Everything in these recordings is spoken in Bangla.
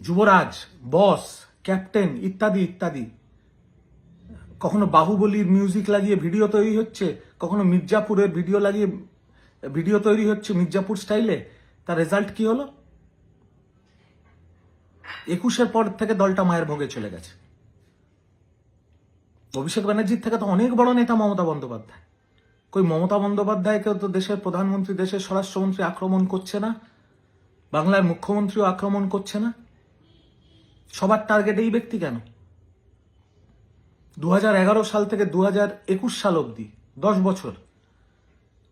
যুবরাজ, বস, ক্যাপ্টেন ইত্যাদি ইত্যাদি। কখনো বাহুবলীর মিউজিক লাগিয়ে ভিডিও তৈরি হচ্ছে, কখনো মির্জাপুরের ভিডিও লাগিয়ে ভিডিও তৈরি হচ্ছে মির্জাপুর স্টাইলে। তার রেজাল্ট কি হলো? 21-এর পর থেকে দলটা মায়ের ভোগে চলে গেছে। অভিষেক ব্যানার্জির থেকে তো অনেক বড় নেতা মমতা বন্দ্যোপাধ্যায়। কই মমতা বন্দ্যোপাধ্যায়কেও তো দেশের প্রধানমন্ত্রী, দেশের স্বরাষ্ট্রমন্ত্রী আক্রমণ করছে না, বাংলার মুখ্যমন্ত্রীও আক্রমণ করছে না। সবার টার্গেট এই ব্যক্তি কেন? 2011 সাল থেকে 2021 সাল অবধি 10 বছর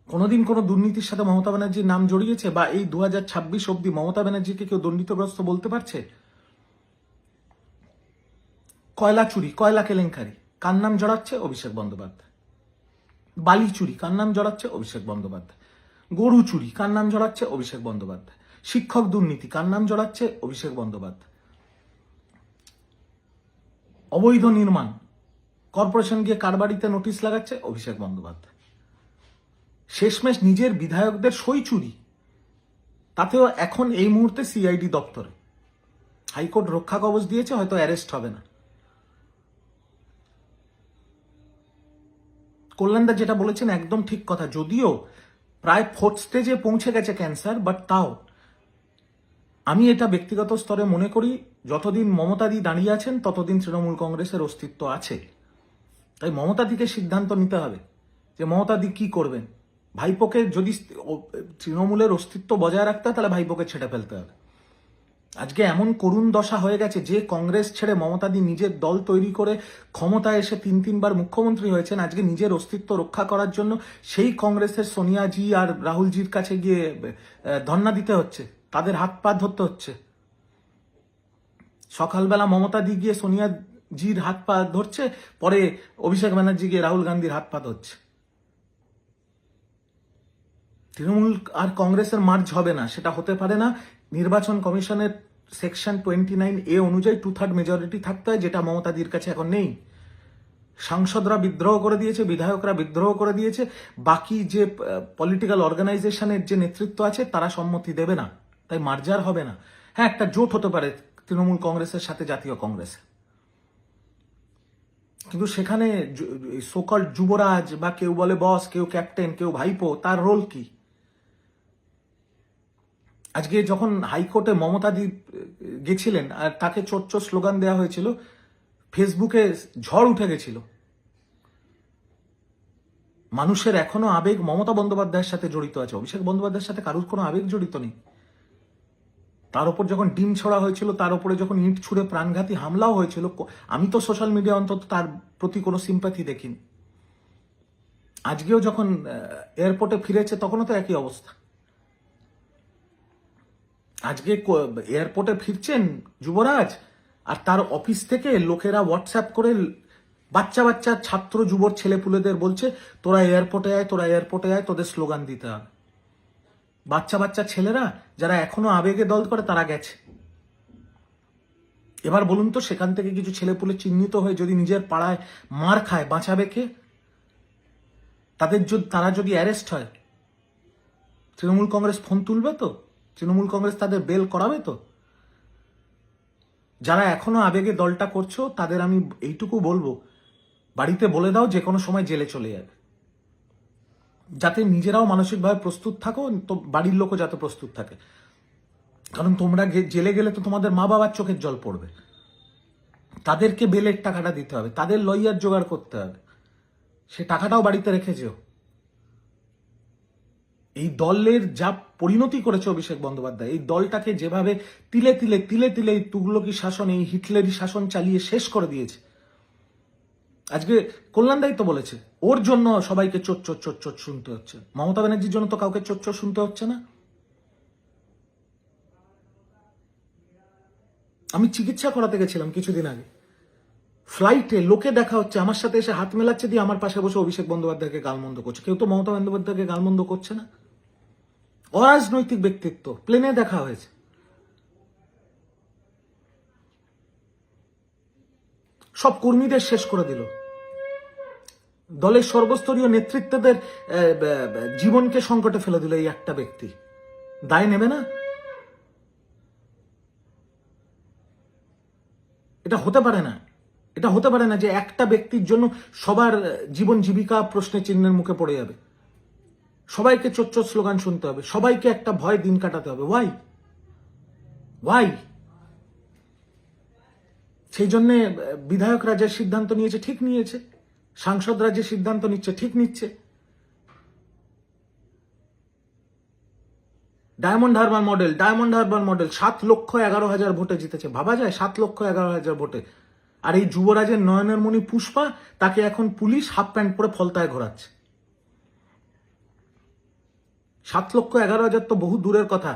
কোনোদিন কোনো দুর্নীতির সাথে মমতা ব্যানার্জির নাম জড়িয়েছে? বা এই 2026 অবধি মমতা ব্যানার্জিকে কেউ দুর্নীতিগ্রস্ত বলতে পারছে? কয়লা চুরি, কয়লা কেলেঙ্কারি কার নাম জড়াচ্ছে? অভিষেক বন্দ্যোপাধ্যায়। বালি চুরি কার নাম জড়াচ্ছে? অভিষেক বন্দ্যোপাধ্যায়। গরু চুরি কার নাম জড়াচ্ছে? অভিষেক বন্দ্যোপাধ্যায়। শিক্ষক দুর্নীতি কার নাম জড়াচ্ছে? অভিষেক বন্দ্যোপাধ্যায়। অবৈধ নির্মাণ, কর্পোরেশন গিয়ে কার বাড়িতে নোটিশ লাগাচ্ছে? অভিষেক বন্দ্যোপাধ্যায়। শেষমেশ নিজের বিধায়কদের সই চুরি, তাতেও এখন এই মুহূর্তে সিআইডি দপ্তরে। হাইকোর্ট রক্ষা কবচ দিয়েছে, হয়তো অ্যারেস্ট হবে না। কল্যাণদা যেটা বলেছেন একদম ঠিক কথা, যদিও প্রায় 4th স্টেজে পৌঁছে গেছে ক্যান্সার, বাট তাও আমি এটা ব্যক্তিগত স্তরে মনে করি যতদিন মমতাদি দাঁড়িয়ে আছেন ততদিন তৃণমূল কংগ্রেসের অস্তিত্ব আছে। তাই মমতাদিকে সিদ্ধান্ত নিতে হবে যে মমতাদি কি করবেন। ভাইপোকে যদি তৃণমূলের অস্তিত্ব বজায় রাখতে হয় তাহলে ভাইপোকে ছেড়ে ফেলতে হবে। আজকে এমন করুণ দশা হয়ে গেছে যে কংগ্রেস ছেড়ে মমতাদি নিজের দল তৈরি করে ক্ষমতায় এসে 3-3বার মুখ্যমন্ত্রী হয়েছেন। আজকে নিজের অস্তিত্ব রক্ষা করার জন্য সেই কংগ্রেসের সোনিয়াজি আর রাহুলজির কাছে গিয়ে ধর্ণা দিতে হচ্ছে, তাদের হাত পা ধরতে হচ্ছে। সকালবেলা মমতাদি গিয়ে সোনিয়াজির হাত পা ধরছে, পরে অভিষেক ব্যানার্জি গিয়ে রাহুল গান্ধীর হাত পা ধরছে। তৃণমূল আর কংগ্রেসের মার্জ হবে না, সেটা হতে পারে না। নির্বাচন কমিশনের সেকশন 29A অনুযায়ী 2/3 মেজরিটি থাকতে হয়, যেটা মমতাদির কাছে এখন নেই। সাংসদরা বিদ্রোহ করে দিয়েছে, বিধায়করা বিদ্রোহ করে দিয়েছে, বাকি যে পলিটিক্যাল অর্গানাইজেশনের যে নেতৃত্ব আছে তারা সম্মতি দেবে না, তাই মার্জার হবে না। হ্যাঁ, একটা জোট হতে পারে তৃণমূল কংগ্রেসের সাথে জাতীয় কংগ্রেস, কিন্তু সেখানে সোকল যুবরাজ বা কেউ বলে বস, কেউ ক্যাপ্টেন, কেউ ভাইপো, তার রোল কি? আজকে যখন হাইকোর্টে মমতাদি গেছিলেন আর তাকে চোর চোর স্লোগান দেওয়া হয়েছিল, ফেসবুকে ঝড় উঠে গেছিল। মানুষের এখনো আবেগ মমতা বন্দ্যোপাধ্যায়ের সাথে জড়িত আছে, অভিষেক বন্দ্যোপাধ্যায়ের সাথে কারোর কোনো আবেগ জড়িত নেই। তার উপর যখন ডিম ছড়া হয়েছিল, তার উপরে যখন ইট ছুঁড়ে প্রাণঘাতী হামলাও হয়েছিল, আমি তো সোশ্যাল মিডিয়া অন্তত তার প্রতি কোনো সিম্প্যাথি দেখিনি। আজকেও যখন এয়ারপোর্টে ফিরেছে তখনও তো একই অবস্থা। আজকে এয়ারপোর্টে ফিরছেন যুবরাজ, আর তার অফিস থেকে লোকেরা হোয়াটসঅ্যাপ করে বাচ্চা বাচ্চা ছাত্র যুবর ছেলেপুলেদের বলছে তোরা এয়ারপোর্টে আয়, তোরা এয়ারপোর্টে আয়, তোদের স্লোগান দিতে হবে। বাচ্চা বাচ্চা ছেলেরা যারা এখনো আবেগে দল করে তারা গেছে। এবার বলুন তো, সেখান থেকে কিছু ছেলেপুলে চিহ্নিত হয়ে যদি নিজের পাড়ায় মার খায়, বাঁচাবে কে? তারা যদি অ্যারেস্ট হয়, তৃণমূল কংগ্রেস ফোন তুলবে তো? তৃণমূল কংগ্রেস তাদের বেল করাবে তো? যারা এখনো আবেগে দলটা করছো তাদের আমি এইটুকু বলবো, বাড়িতে বলে দাও যে কোনো সময় জেলে চলে যাবে, যাতে নিজেরাও মানসিকভাবে প্রস্তুত থাকো, তো বাড়ির লোকও যাতে প্রস্তুত থাকে। কারণ তোমরা জেলে গেলে তো তোমাদের মা বাবার চোখের জল পড়বে, তাদেরকে বেলের টাকাটা দিতে হবে, তাদের লয়ার জোগাড় করতে হবে, সে টাকাটাও বাড়িতে রেখে যেও। এই দলের যা পরিণতি করেছে অভিষেক বন্দ্যোপাধ্যায়, এই দলটাকে যেভাবে তিলে তিলে তিলে তিলে এই তুগলকি শাসন, এই হিটলেরি শাসন চালিয়ে শেষ করে দিয়েছে। আজকে কল্যাণদাই তো বলেছে ওর জন্য সবাইকে চোট চোট চোট চোট শুনতে হচ্ছে, মমতা ব্যানার্জির জন্য তো কাউকে চোট চোট শুনতে হচ্ছে না। আমি চিকিৎসা করাতে গেছিলাম কিছুদিন আগে, ফ্লাইটে লোকে দেখা হচ্ছে আমার সাথে এসে হাত মেলাচ্ছে, দিয়ে আমার পাশে বসে অভিষেক বন্দ্যোপাধ্যায়কে গালমন্দ করছে। কেউ তো মমতা বন্দ্যোপাধ্যায়কে গালমন্দ করছে না। অরাজনৈতিক ব্যক্তিত্ব, প্লেনে দেখা হয়েছে। সব কর্মীদের শেষ করে দিল, দলের সর্বস্তরীয় নেতৃত্বদের জীবনকে সংকটে ফেলে দিল এই একটা ব্যক্তি। দায় নেবে না? এটা হতে পারে না। এটা হতে পারে না যে একটা ব্যক্তির জন্য সবার জীবন জীবিকা প্রশ্নের চিহ্নের মুখে পড়ে যাবে, সবাইকে চোচ্চর স্লোগান শুনতে হবে, সবাইকে একটা ভয় দিন কাটাতে হবে। ওয়াই? সেই জন্যে বিধায়করা যে সিদ্ধান্ত নিয়েছে ঠিক নিয়েছে, সাংসদরা যে সিদ্ধান্ত নিচ্ছে ঠিক নিচ্ছে। ডায়মন্ড হারবার মডেল 7,11,000 ভোটে জিতেছে। ভাবা যায়? 7,11,000 ভোটে। আর এই যুবরাজের নয়নের মণি পুষ্পা, তাকে এখন পুলিশ হাফ প্যান্ট পরে ফলতায় ঘোরাচ্ছে। 7,11,000 তো বহু দূরের কথা।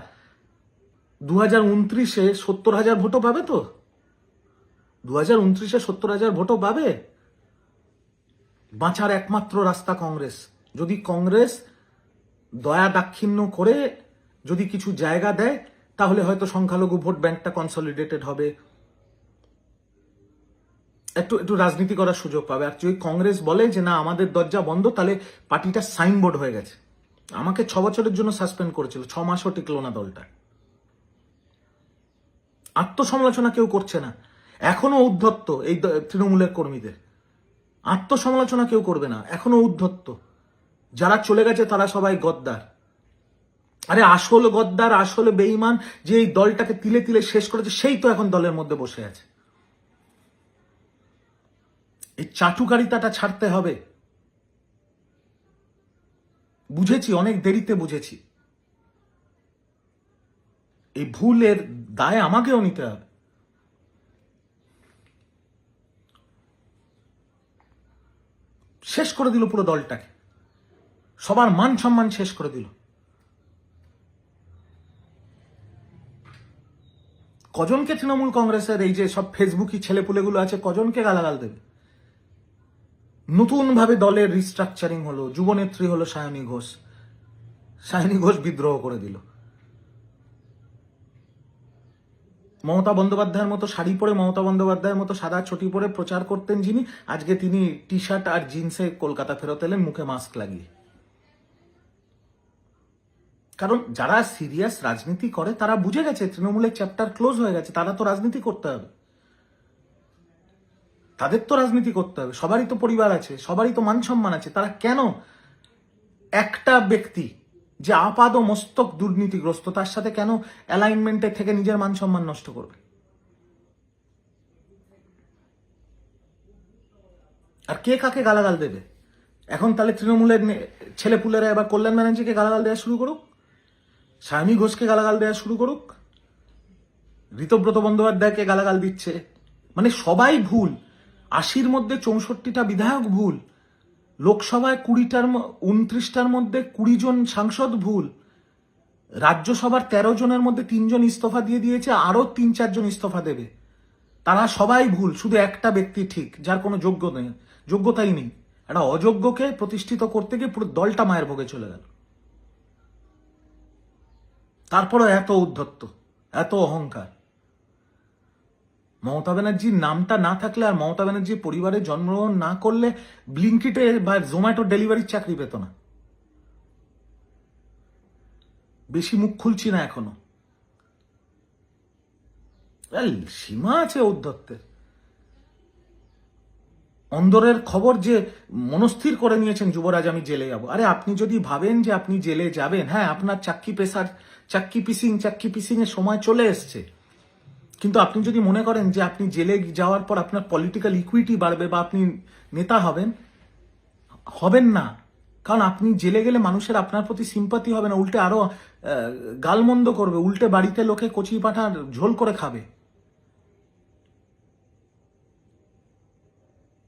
2029-এ 70,000 ভোটও পাবে তো? 2029-এ 70,000 ভোটও পাবে? বাঁচার একমাত্র রাস্তা কংগ্রেস। যদি কংগ্রেস দয়া দাক্ষিণ্য করে যদি কিছু জায়গা দেয়, তাহলে হয়তো সংখ্যালঘু ভোট ব্যাংকটা কনসলিডেটেড হবে, একটু রাজনীতি করার সুযোগ পাবে। আর যদি কংগ্রেস বলে যে না, আমাদের দরজা বন্ধ, তাহলে পার্টিটা সাইনবোর্ড হয়ে গেছে। আমাকে 6 বছরের জন্য সাসপেন্ড করেছিল, 6 মাসও টিকলো না দলটা। আত্মসমালোচনা কেউ করছে না, এখনো উদ্ধত্ত এই তৃণমূলের কর্মীদের। আত্মসমালোচনা কেউ করবে না, এখনো উদ্ধত্ত। যারা চলে গেছে তারা সবাই গদ্দার। আরে আসল গদ্দার, আসল বেঈমান যে এই দলটাকে তিলে তিলে শেষ করেছে, সেই তো এখন দলের মধ্যে বসে আছে। এই চাটুকারিতাটা ছাড়তে হবে। বুঝেছি, অনেক দেরিতে বুঝেছি। এই ভুলের দায় আমাকেও নিতে হবে। শেষ করে দিল পুরো দলটাকে, সবার মান সম্মান শেষ করে দিল। কজনকে তৃণমূল কংগ্রেসের এই যে সব ফেসবুকি ছেলেপুলেগুলো আছে, কজনকে গালাগাল দেবে? নতুন ভাবে দলের রিস্ট্রাকচারিং হলো, যুবনেত্রী হলো সায়নী ঘোষ বিদ্রোহ করে দিল। মমতা বন্দ্যোপাধ্যায়ের মতো শাড়ি পরে, মমতা বন্দ্যোপাধ্যায়ের মতো সাদা ছটি পরে প্রচার করতেন যিনি, আজকে তিনি টি শার্ট আর জিন্সে কলকাতা ফেরত এলেন, মুখে মাস্ক লাগিয়ে। কারণ যারা সিরিয়াস রাজনীতি করে তারা বুঝে গেছে তৃণমূলের চ্যাপ্টার ক্লোজ হয়ে গেছে, তারা তো রাজনীতি করতে হবে, তাদের তো রাজনীতি করতে হবে। সবারই তো পরিবার আছে, সবারই তো মান সম্মান আছে। তারা কেন একটা ব্যক্তি যে আপাদ মস্তক দুর্নীতিগ্রস্ত, তার সাথে কেন অ্যালাইনমেন্টে থেকে নিজের মান সম্মান নষ্ট করবে? আর কে কাকে গালাগাল দেবে এখন? তাহলে তৃণমূলের ছেলেপুলেরা এবার কল্যাণ ব্যানার্জিকে গালাগাল দেওয়া শুরু করুক, সায়নী ঘোষকে গালাগাল দেওয়া শুরু করুক, ঋতব্রত বন্দ্যোপাধ্যায়কে গালাগাল দিচ্ছে। মানে সবাই ভুল। 80-র মধ্যে 64টা বিধায়ক ভুল, লোকসভায় 29টার মধ্যে 20 জন সাংসদ ভুল, রাজ্যসভার 13 জনের মধ্যে 3 জন ইস্তফা দিয়ে দিয়েছে, আরো 3-4 জন ইস্তফা দেবে। তারা সবাই ভুল, শুধু একটা ব্যক্তি ঠিক, যার কোনো যোগ্যতাই নেই। একটা অযোগ্যকে প্রতিষ্ঠিত করতে গিয়ে পুরো দলটা মায়ের ভোগে চলে গেল। তারপরে এত উদ্ধত্ত, এত অহংকার। মমতা ব্যানার্জির নামটা না থাকলে, আর মমতা ব্যানার্জির পরিবারে জন্মগ্রহণ না করলে ব্লিঙ্কিটে বা জোম্যাটো ডেলিভারির চাকরি পেত না। বেশি মুখ খুলছি না এখনো, সীমা আছে ঔদ্ধত্যের। অন্দরের খবর যে মনস্থির করে নিয়েছেন যুবরাজ আমি জেলে যাব। আরে আপনি যদি ভাবেন যে আপনি জেলে যাবেন, হ্যাঁ আপনার চাক্কি পিসিং এর সময় চলে এসছে, কিন্তু আপনি যদি মনে করেন যে আপনি জেলে যাওয়ার পর আপনার পলিটিক্যাল ইকুইটি বাড়বে বা আপনি নেতা হবেন না। কারণ আপনি জেলে গেলে মানুষের আপনার প্রতি সিম্পাতি হবে না, উল্টে আরো গালমন্দ করবে, উল্টে বাড়িতে লোকে কচি পাঁঠার ঝোল করে খাবে।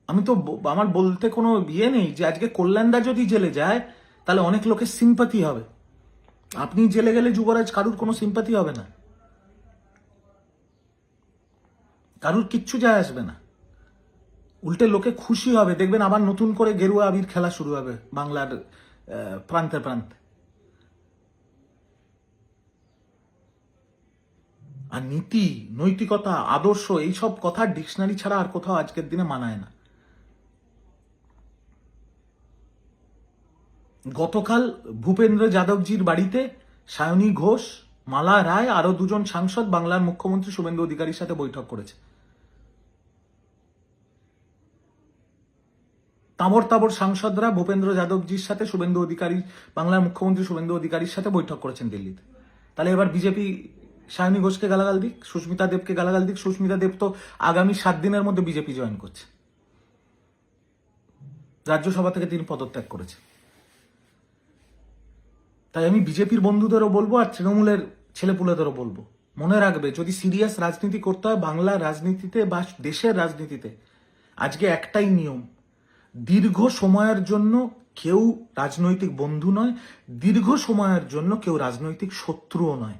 আমি তো, আমার বলতে কোনো ইয়ে নেই যে আজকে কল্যাণদা যদি জেলে যায় তাহলে অনেক লোকের সিম্পাতি হবে। আপনি জেলে গেলে যুবরাজ কারুর কোনো সিম্পাতি হবে না, কারুর কিচ্ছু যায় আসবে না, উল্টে লোকে খুশি হবে। দেখবেন আবার নতুন করে গেরুয়া আবির খেলা শুরু হবে বাংলার প্রান্তে প্রান্তে। আর নীতি, নৈতিকতা, আদর্শ, এইসব কথা ডিকশনারি ছাড়া আর কোথাও আজকের দিনে মানায় না। গতকাল ভূপেন্দ্র যাদবজির বাড়িতে সায়নী ঘোষ, মালা রায়, আরো 2 জন সাংসদ বাংলার মুখ্যমন্ত্রী শুভেন্দু অধিকারীর সাথে বৈঠক করেছে। তাবর তাবর সাংসদরা ভূপেন্দ্র যাদবজির সাথে শুভেন্দু অধিকারী, বাংলার মুখ্যমন্ত্রী শুভেন্দু অধিকারীর সাথে বৈঠক করেছেন দিল্লিতে। তাহলে এবার বিজেপি সায়নী ঘোষকে গালাগাল দিক, সুস্মিতা দেবকে গালাগাল দিক। সুস্মিতা দেব তো আগামী 7 দিনের মধ্যে বিজেপি জয়েন করছে, রাজ্যসভা থেকে তিনি পদত্যাগ করেছে। তাই আমি বিজেপির বন্ধুদেরও বলবো আর তৃণমূলের ছেলেপুলেদেরও বলবো, মনে রাখবে যদি সিরিয়াস রাজনীতি করতে হয় বাংলার রাজনীতিতে বা দেশের রাজনীতিতে, আজকে একটাই নিয়ম, দীর্ঘ সময়ের জন্য কেউ রাজনৈতিক বন্ধু নয়, দীর্ঘ সময়ের জন্য কেউ রাজনৈতিক শত্রুও নয়।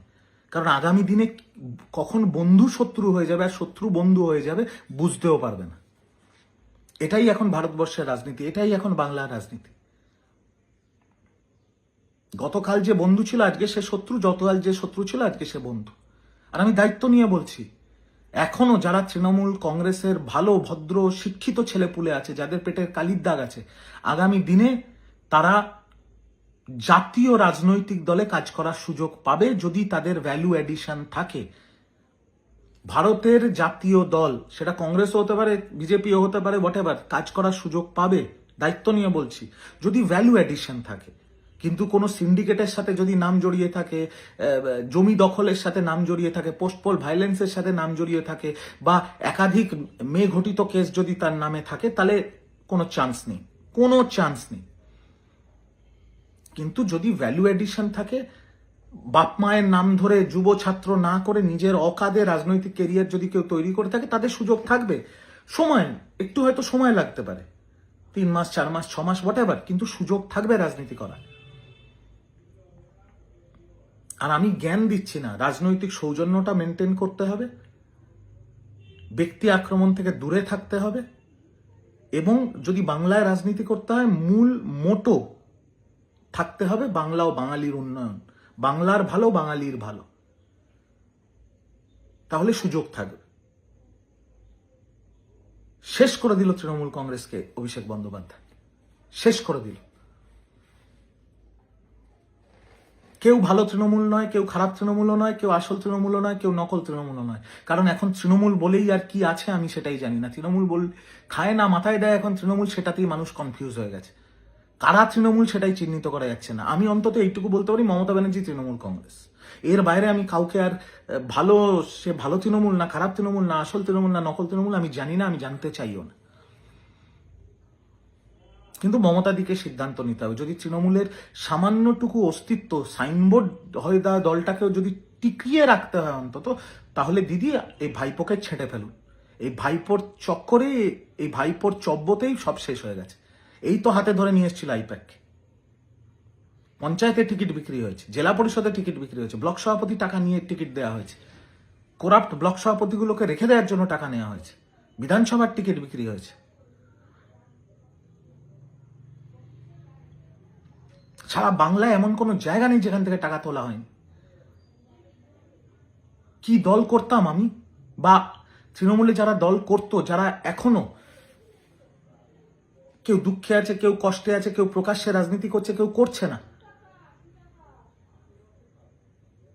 কারণ আগামী দিনে কখন বন্ধু শত্রু হয়ে যাবে আর শত্রু বন্ধু হয়ে যাবে বুঝতেও পারবে না। এটাই এখন ভারতবর্ষের রাজনীতি, এটাই এখন বাংলার রাজনীতি। গতকাল যে বন্ধু ছিল আজকে সে শত্রু, যতকাল যে শত্রু ছিল আজকে সে বন্ধু। আর আমি দায়িত্ব নিয়ে বলছি, এখনো যারা তৃণমূল কংগ্রেসের ভালো ভদ্র শিক্ষিত ছেলেপুলে আছে, যাদের পেটের কালির দাগ আছে, আগামী দিনে তারা জাতীয় রাজনৈতিক দলে কাজ করার সুযোগ পাবে যদি তাদের ভ্যালু এডিশন থাকে। ভারতের জাতীয় দল, সেটা কংগ্রেসও হতে পারে, বিজেপিও হতে পারে, হোয়াটএভার, কাজ করার সুযোগ পাবে, দায়িত্ব নিয়ে বলছি, যদি ভ্যালু এডিশন থাকে। কিন্তু কোনো সিন্ডিকেটের সাথে যদি নাম জড়িয়ে থাকে, জমি দখলের সাথে নাম জড়িয়ে থাকে, পোস্টপোল ভায়োলেন্সের সাথে নাম জড়িয়ে থাকে, বা একাধিক মেয়ে ঘটিত কেস যদি তার নামে থাকে, তাহলে কোনো চান্স নেই, কোনো চান্স নেই। কিন্তু যদি ভ্যালু এডিশন থাকে, বাপ মায়ের নাম ধরে যুব ছাত্র না করে নিজের অকাদে রাজনৈতিক কেরিয়ার যদি কেউ তৈরি করে থাকে, তাদের সুযোগ থাকবে। সময় একটু হয়তো সময় লাগতে পারে, 3 মাস 4 মাস 6 মাস হোয়াটএভার, কিন্তু সুযোগ থাকবে রাজনীতি করার। আর আমি জ্ঞান দিচ্ছি না, রাজনৈতিক সৌজন্যটা মেনটেন করতে হবে, ব্যক্তি আক্রমণ থেকে দূরে থাকতে হবে, এবং যদি বাংলায় রাজনীতি করতে হয় মূল মোটো থাকতে হবে বাংলা ও বাঙালির উন্নয়ন, বাংলার ভালো, বাঙালির ভালো, তাহলে সুযোগ থাকবে। শেষ করে দিল তৃণমূল কংগ্রেসকে অভিষেক বন্দ্যোপাধ্যায়, শেষ করে দিল। কেউ ভালো তৃণমূল নয়, কেউ খারাপ তৃণমূলও নয়, কেউ আসল তৃণমূলও নয়, কেউ নকল তৃণমূলও নয়। কারণ এখন তৃণমূল বলেই আর কি আছে আমি সেটাই জানি না। তৃণমূল খায় না মাথায় দেয়, এখন তৃণমূল সেটাতেই মানুষ কনফিউজ হয়ে গেছে। কারা তৃণমূল সেটাই চিহ্নিত করা যাচ্ছে না। আমি অন্তত এইটুকু বলতে পারি, মমতা ব্যানার্জি তৃণমূল কংগ্রেস, এর বাইরে আমি কাউকে আর সে ভালো তৃণমূল না খারাপ তৃণমূল না আসল তৃণমূল না নকল তৃণমূল আমি জানি না, আমি জানতে চাইও না। কিন্তু মমতাদিকে সিদ্ধান্ত নিতে হবে। যদি তৃণমূলের সামান্যটুকু অস্তিত্ব, সাইনবোর্ড হয়ে দেওয়া দলটাকেও যদি টিকিয়ে রাখতে হয় অন্তত, তাহলে দিদি এই ভাইপোকে ছেঁটে ফেলুন। এই ভাইপোর চক্করে, এই ভাইপোর চব্বতেই সব শেষ হয়ে গেছে। এই তো হাতে ধরে নিয়ে এসেছিল আইপ্যাককে, পঞ্চায়েতের টিকিট বিক্রি হয়েছে, জেলা পরিষদের টিকিট বিক্রি হয়েছে, ব্লক সভাপতি টাকা নিয়ে টিকিট দেওয়া হয়েছে, করাপ্ট ব্লক সভাপতিগুলোকে রেখে দেওয়ার জন্য টাকা নেওয়া হয়েছে, বিধানসভার টিকিট বিক্রি হয়েছে। সারা বাংলায় এমন কোনো জায়গা নেই যেখান থেকে টাকা তোলা হয়নি। কি দল করতাম আমি, বা তৃণমূলে যারা দল করতো, যারা এখনো কেউ দুঃখে আছে, কেউ কষ্টে আছে, কেউ প্রকাশ্যে রাজনীতি করছে, কেউ করছে না।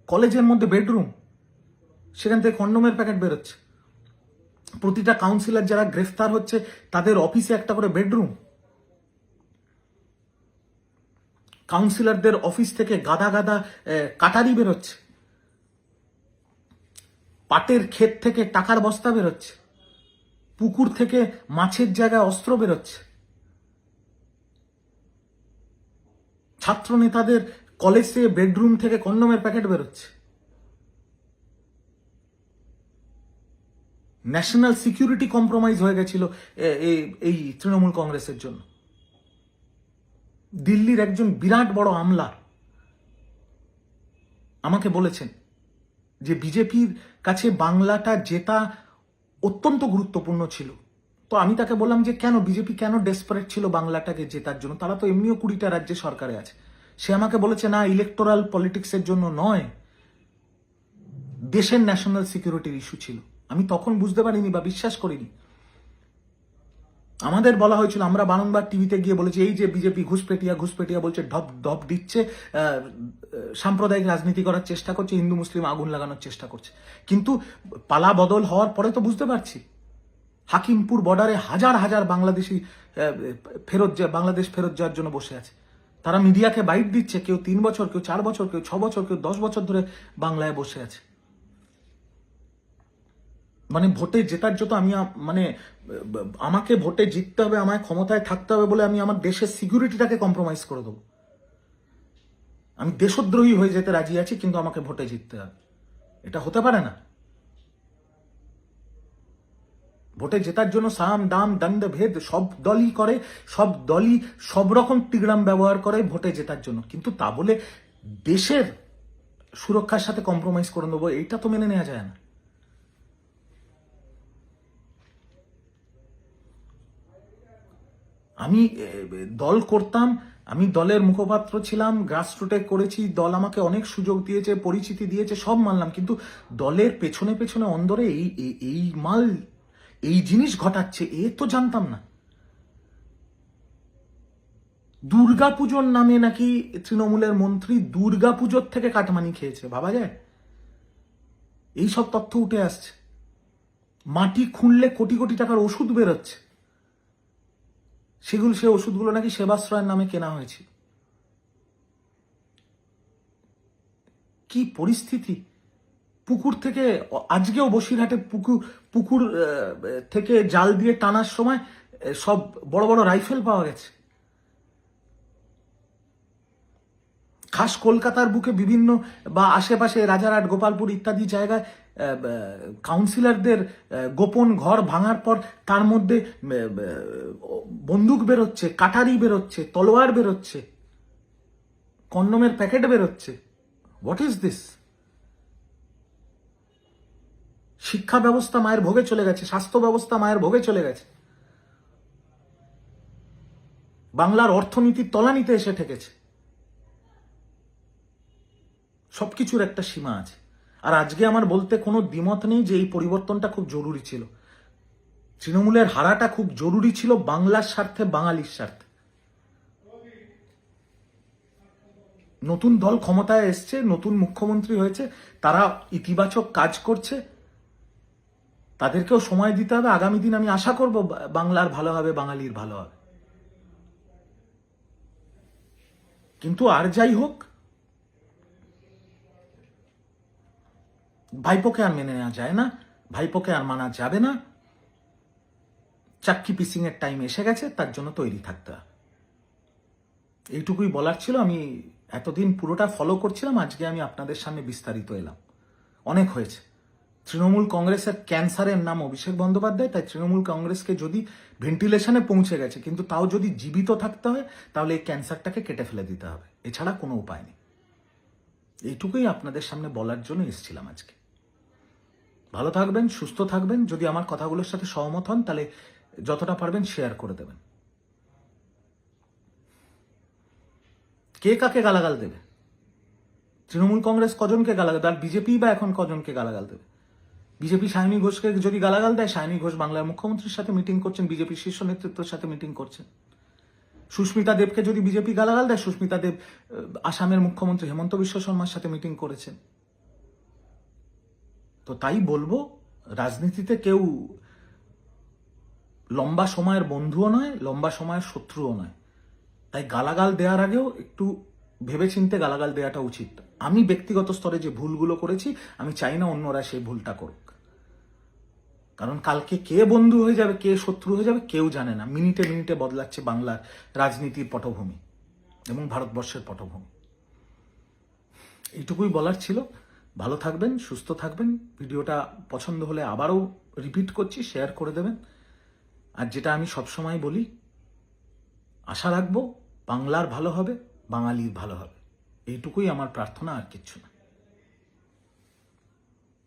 কলেজের মধ্যে বেডরুম, সেখান থেকে কন্ডোমের প্যাকেট বেরোচ্ছে। প্রতিটা কাউন্সিলর যারা গ্রেফতার হচ্ছে তাদের অফিসে একটা করে বেডরুম। কাউন্সিলরদের অফিস থেকে গাদা গাদা কাটারি বেরোচ্ছে, পাটের ক্ষেত থেকে টাকার বস্তা বেরোচ্ছে, পুকুর থেকে মাছের জায়গায় অস্ত্র বেরোচ্ছে, ছাত্র নেতাদের কলেজে বেডরুম থেকে কন্ডোমের প্যাকেট বেরোচ্ছে। ন্যাশনাল সিকিউরিটি কম্প্রোমাইজ হয়ে গেছিল এই তৃণমূল কংগ্রেসের জন্য। দিল্লির একজন বিরাট বড় আমলা আমাকে বলেছেন যে বিজেপির কাছে বাংলাটা জেতা অত্যন্ত গুরুত্বপূর্ণ ছিল। তো আমি তাকে বললাম যে কেন বিজেপি কেন ডেসপারেট ছিল বাংলাটাকে জেতার জন্য, তারা তো এমনিও 20টা রাজ্যে সরকারে আছে। সে আমাকে বলেছে না, ইলেকটোরাল পলিটিক্সের জন্য নয়, দেশের ন্যাশনাল সিকিউরিটির ইস্যু ছিল। আমি তখন বুঝতে পারিনি বা বিশ্বাস করিনি। আমাদের বলা হয়েছিল, আমরা বারংবার টিভিতে গিয়ে বলেছি এই যে বিজেপি ঘুষপেটিয়া বলছে, ঢপ ঢপ দিচ্ছে, সাম্প্রদায়িক রাজনীতি করার চেষ্টা করছে, হিন্দু মুসলিম আগুন লাগানোর চেষ্টা করছে। কিন্তু পালা বদল হওয়ার পরে তো বুঝতে পারছি হাকিমপুর বর্ডারে হাজার হাজার বাংলাদেশি বাংলাদেশ ফেরত যাওয়ার জন্য বসে আছে। তারা মিডিয়াকে বাইট দিচ্ছে, কেউ 3 বছর, কেউ 4 বছর, কেউ 6 বছর, কেউ 10 বছর ধরে বাংলায় বসে আছে। মানে ভোটে জেতার জন্য আমি আমাকে ভোটে জিততে হবে, আমায় ক্ষমতায় থাকতে হবে বলে আমি আমার দেশের সিকিউরিটিটাকে কম্প্রোমাইজ করে দেবো? আমি দেশদ্রোহী হয়ে যেতে রাজি আছি, কিন্তু আমাকে ভোটে জিততে হবে? এটা হতে পারে না। ভোটে জেতার জন্য সাম দাম দণ্ড ভেদ সব দলই করে, সব দলই সব রকম টিগ্রাম ব্যবহার করে ভোটে জেতার জন্য, কিন্তু তা বলে দেশের সুরক্ষার সাথে কম্প্রোমাইজ করে নেবো, এইটা তো মেনে নেওয়া যায় না। আমি দল করতাম, আমি দলের মুখপাত্র ছিলাম, গ্রাসরুটে করেছি, দল আমাকে অনেক সুযোগ দিয়েছে, পরিচিতি দিয়েছে, সব মানলাম, কিন্তু দলের পেছনে পেছনে অন্দরে এই মাল এই জিনিস ঘটাচ্ছে এ তো জানতাম না। দুর্গাপুজোর নামে নাকি তৃণমূলের মন্ত্রী দুর্গাপুজোর থেকে কাটমানি খেয়েছে, ভাবা যায়? এই সব তথ্য উঠে আসছে। মাটি খুঁড়লে কোটি কোটি টাকার ওষুধ বেরোচ্ছে, সে ওষুধগুলো নাকি সেবাশ্রয়ের নামে কেনা হয়েছে। কি পরিস্থিতি! পুকুর থেকে, আজকেও বসিরহাটে পুকুর থেকে জাল দিয়ে টানার সময় সব বড় বড় রাইফেল পাওয়া গেছে। খাস কলকাতার বুকে বিভিন্ন বা আশেপাশে রাজারহাট, গোপালপুর ইত্যাদি জায়গায় কাউন্সিলরদের গোপন ঘর ভাঙার পর তার মধ্যে বন্দুক বেরোচ্ছে, কাটারি বেরোচ্ছে, তলোয়ার বেরোচ্ছে, কন্ডোমের প্যাকেট বেরোচ্ছে। What is this? শিক্ষা ব্যবস্থা মায়ের ভোগে চলে গেছে, স্বাস্থ্য ব্যবস্থা মায়ের ভোগে চলে গেছে, বাংলার অর্থনীতির তলানিতে এসে ঠেকেছে। সবকিছুর একটা সীমা আছে। আর আজকে আমার বলতে কোনো দ্বিমত নেই যে এই পরিবর্তনটা খুব জরুরি ছিল। তৃণমূলের হারাটা খুব জরুরি ছিল বাংলার স্বার্থে, বাঙালির স্বার্থে। নতুন দল ক্ষমতায় এসছে, নতুন মুখ্যমন্ত্রী হয়েছে, তারা ইতিবাচক কাজ করছে, তাদেরকেও সময় দিতে হবে। আগামী দিন আমি আশা করব বাংলার ভালো হবে, বাঙালির ভালো হবে। কিন্তু আর যাই হোক, ভাইপোকে আর মেনে নেওয়া যায় না, ভাইপোকে আর মানা যাবে না। চাক্কি পিসিং এর টাইম এসে গেছে, তার জন্য তৈরি থাকতে হবে। এইটুকুই বলার ছিল। আমি এতদিন পুরোটা ফলো করছিলাম, আজকে আমি আপনাদের সামনে বিস্তারিত এলাম। অনেক হয়েছে। তৃণমূল কংগ্রেসের ক্যান্সারের নাম অভিষেক বন্দ্যোপাধ্যায়, তাই তৃণমূল কংগ্রেসকে যদি ভেন্টিলেশনে পৌঁছে গেছে, কিন্তু তাও যদি জীবিত থাকতে হয় তাহলে এই ক্যান্সারটাকে কেটে ফেলে দিতে হবে, এছাড়া কোনো উপায় নেই। এইটুকুই আপনাদের সামনে বলার জন্য এসেছিলাম আজকে। ভালো থাকবেন, সুস্থ থাকবেন। যদি আমার কথাগুলোর সাথে সহমত হন তাহলে যতটা পারবেন শেয়ার করে দেবেন। কে কাকে গালাগাল দেবে? তৃণমূল কংগ্রেস কজনকে গালাগাল দেবে, আর বিজেপি বা এখন কজনকে গালাগাল দেবে? বিজেপি সায়নী ঘোষকে যদি গালাগাল দেয়, সায়নী ঘোষ বাংলার মুখ্যমন্ত্রীর সাথে মিটিং করছেন, বিজেপি শীর্ষ নেতৃত্বের সাথে মিটিং করছেন। সুস্মিতা দেবকে যদি বিজেপি গালাগাল দেয়, সুস্মিতা দেব আসামের মুখ্যমন্ত্রী হেমন্ত বিশ্ব শর্মার সাথে মিটিং করেছেন। তো তাই বলবো, রাজনীতিতে কেউ লম্বা সময়ের বন্ধুও নয়, লম্বা সময়ের শত্রুও নয়। তাই গালাগাল দেওয়ার আগেও একটু ভেবেচিন্তে গালাগাল দেওয়াটা উচিত। আমি ব্যক্তিগত স্তরে যে ভুলগুলো করেছি, আমি চাই না অন্যরা সেই ভুলটা করুক। কারণ কালকে কে বন্ধু হয়ে যাবে, কে শত্রু হয়ে যাবে কেউ জানে না। মিনিটে মিনিটে বদলাচ্ছে বাংলার রাজনীতির পটভূমি এবং ভারতবর্ষের পটভূমি। এইটুকুই বলার ছিল। ভালো থাকবেন, সুস্থ থাকবেন। ভিডিওটা পছন্দ হলে আবারও রিপিট করছি, শেয়ার করে দেবেন। আর যেটা আমি সবসময় বলি, আশা রাখবো বাংলার ভালো হবে, বাঙালির ভালো হবে। এইটুকুই আমার প্রার্থনা, আর কিচ্ছু না।